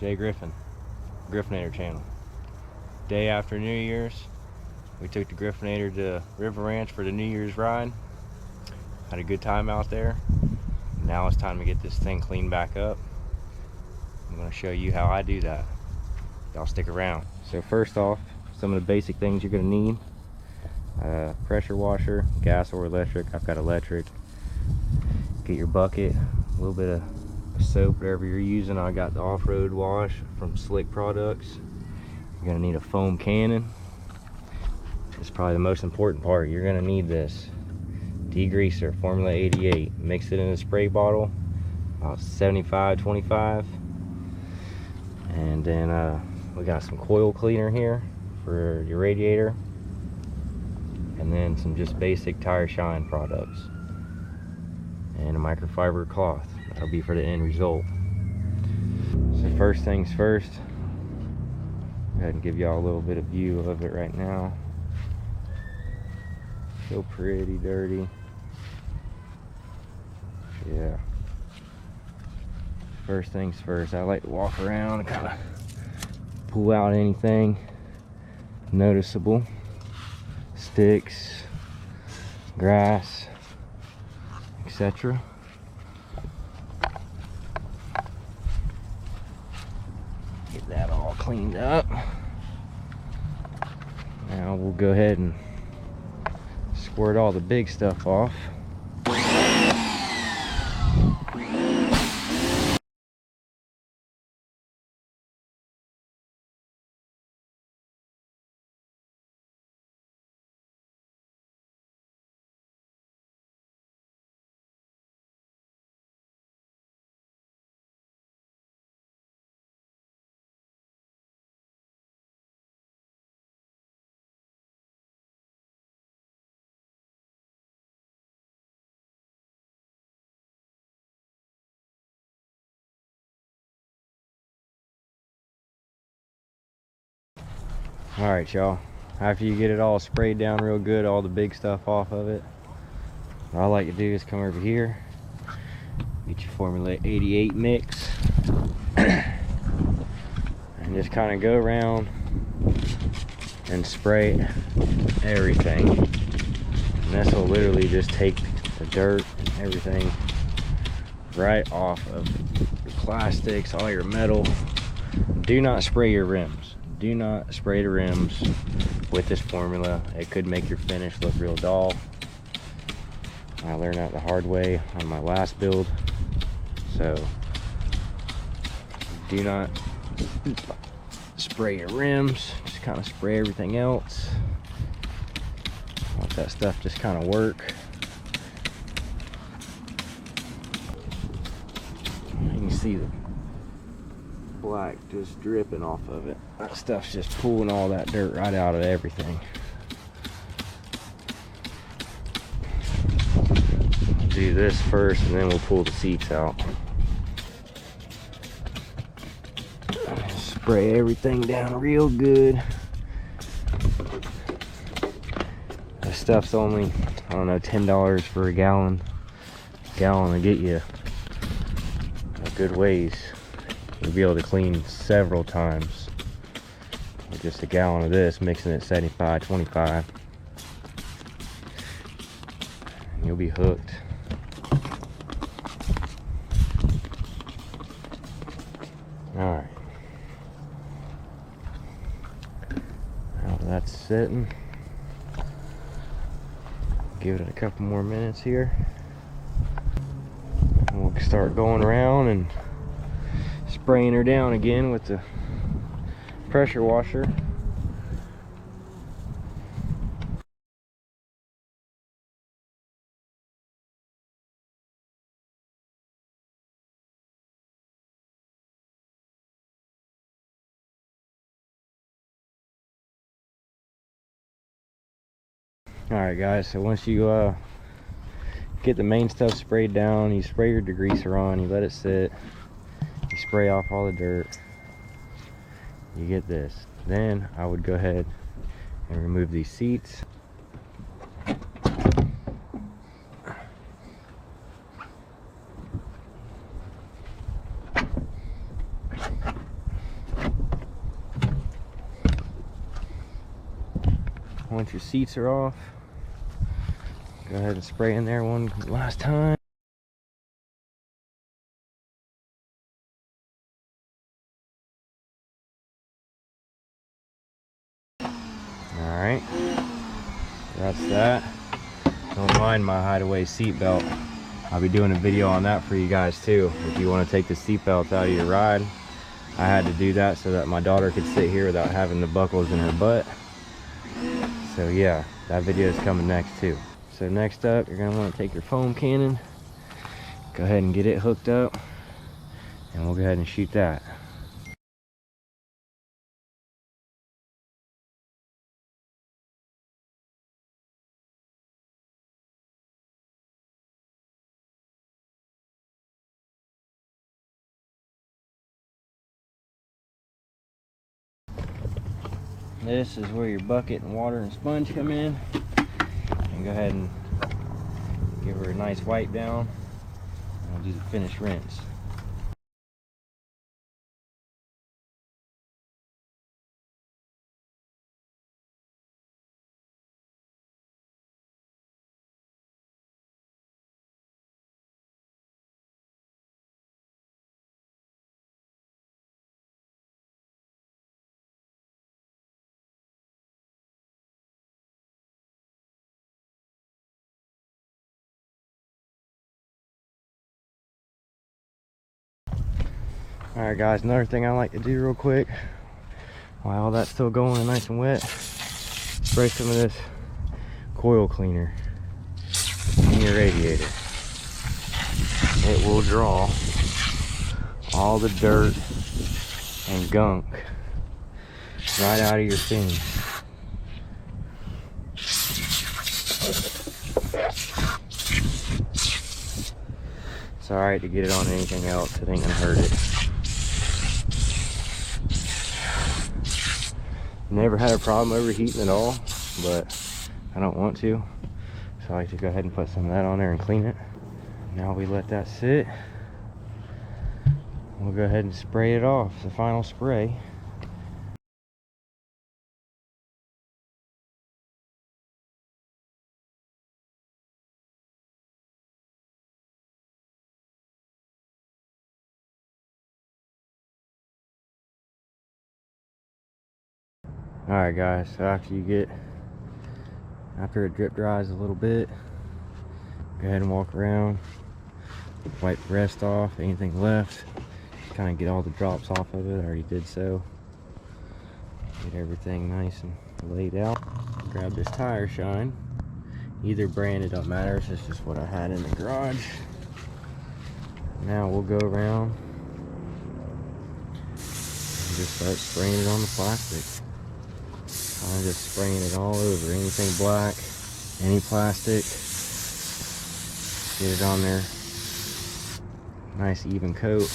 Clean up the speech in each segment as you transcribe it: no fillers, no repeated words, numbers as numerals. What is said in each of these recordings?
Jay Griffin, Griffinator channel. Day after New Year's, we took the Griffinator to River Ranch for the New Year's ride. Had a good time out there. Now it's time to get this thing cleaned back up. I'm going to show you how I do that. Y'all stick around. So first off, some of the basic things you're going to need. Pressure washer, gas or electric. I've got electric. Get your bucket, a little bit of soap, whatever you're using. I got the off-road wash from Slick Products. You're going to need a foam cannon. It's probably the most important part. You're going to need this degreaser, Formula 88. Mix it in a spray bottle, about 75-25. And then we got some coil cleaner here for your radiator. And then some just basic tire shine products. And a microfiber cloth. That'll be for the end result. So first things first, go ahead and give y'all a little bit of view of it right now. So pretty dirty. Yeah. First things first, I like to walk around and kind of pull out anything noticeable. Sticks, grass, etc. Get that all cleaned up. Now we'll go ahead and squirt all the big stuff off. Alright y'all, after you get it all sprayed down real good, all the big stuff off of it, what I like to do is come over here, get your Formula 88 mix, and just kind of go around and spray everything. And this will literally just take the dirt and everything right off of your plastics, all your metal. Do not spray your rims. Do not spray the rims with this formula. It could make your finish look real dull. I learned that the hard way on my last build. So do not spray your rims. Just kind of spray everything else. Let that stuff just kind of work. You can see the black just dripping off of it. That stuff's just pulling all that dirt right out of everything. Do this first and then we'll pull the seats out. Spray everything down real good. This stuff's only, I don't know, $10 for a gallon. Gallon to get you a good ways. You'll be able to clean several times with just a gallon of this, mixing it 75-25. And you'll be hooked. Alright. Now that's sitting. Give it a couple more minutes here. And we'll start going around and spraying her down again with the pressure washer. Alright guys, so once you get the main stuff sprayed down, you spray your degreaser on, you let it sit, you spray off all the dirt, you get this. Then I would go ahead and remove these seats. once your seats are off, go ahead and spray in there one last time. Alright, that's that. Don't mind my hideaway seat belt. I'll be doing a video on that for you guys too. If you want to take the seat belts out of your ride, I had to do that so that my daughter could sit here without having the buckles in her butt. So yeah, that video is coming next too. So next up, you're gonna want to take your foam cannon, go ahead and get it hooked up, and we'll go ahead and shoot that. This is where your bucket and water and sponge come in. And go ahead and give her a nice wipe down. And we'll do the finished rinse. Alright guys, another thing I like to do real quick, while all that's still going and nice and wet, spray some of this coil cleaner in your radiator. It will draw all the dirt and gunk right out of your fins. It's alright to get it on anything else, it ain't gonna hurt it. Never had a problem overheating at all, but I don't want to, so I like to go ahead and put some of that on there and clean it. Now we let that sit. We'll go ahead and spray it off, the final spray. Alright guys, so after it drip dries a little bit, go ahead and walk around, wipe the rest off, anything left, kind of get all the drops off of it. I already did so. Get everything nice and laid out. Grab this tire shine, either brand, it don't matter, it's just what I had in the garage. Now we'll go around and just start spraying it on the plastic. I'm just spraying it all over, anything black, any plastic, get it on there, nice even coat.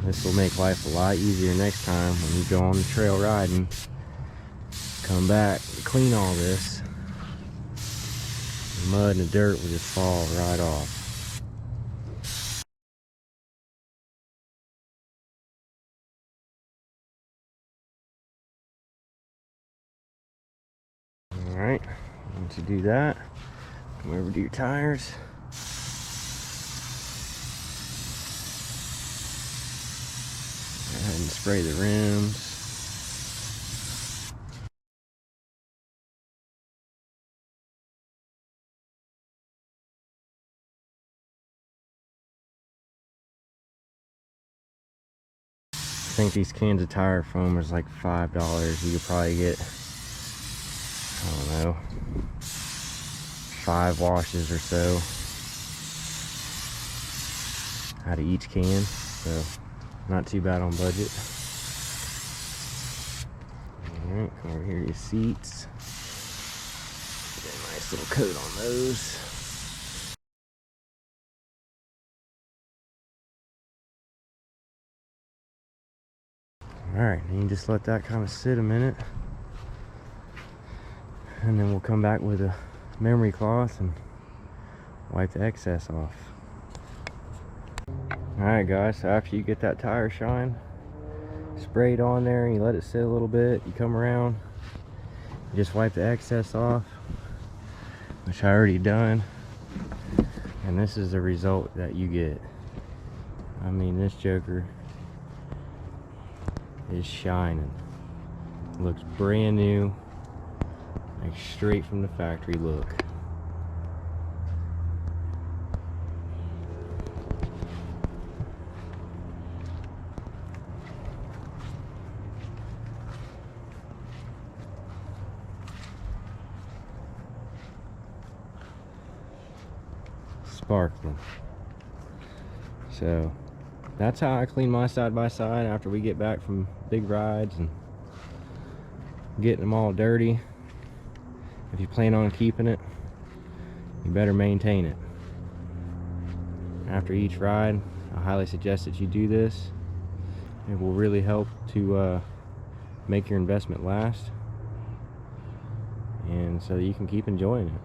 This will make life a lot easier next time when you go on the trail riding. Come back, clean all this, the mud and the dirt will just fall right off. Alright, once you do that, come over to your tires. Go ahead and spray the rims. I think these cans of tire foam is like $5. You could probably get, I don't know, 5 washes or so out of each can, so not too bad on budget. Alright, come over here to your seats. Get a nice little coat on those. Alright, and you just let that kind of sit a minute, and then we'll come back with a memory cloth and wipe the excess off. Alright guys, so after you get that tire shine, Spray it on there, you let it sit a little bit, you come around, you just wipe the excess off, which I already done, and this is the result that you get. I mean, this joker is shining. Looks brand new, like straight from the factory look. Sparkling. So that's how I clean my side by side after we get back from big rides and getting them all dirty. If you plan on keeping it, you better maintain it. After each ride, I highly suggest that you do this. It will really help to make your investment last, and so you can keep enjoying it.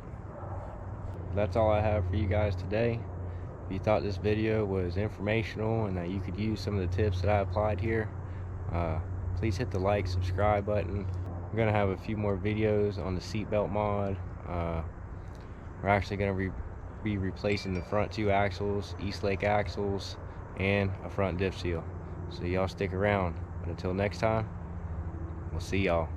That's all I have for you guys today. If you thought this video was informational and that you could use some of the tips that I applied here, please hit the like, subscribe button. I'm gonna have a few more videos on the seatbelt mod. We're actually gonna be replacing the front 2 axles, East Lake axles, and a front diff seal. So y'all stick around. But until next time, we'll see y'all.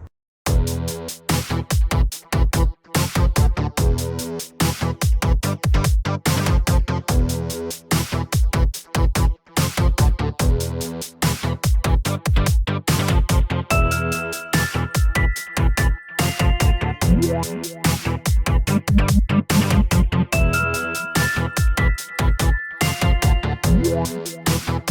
Yeah.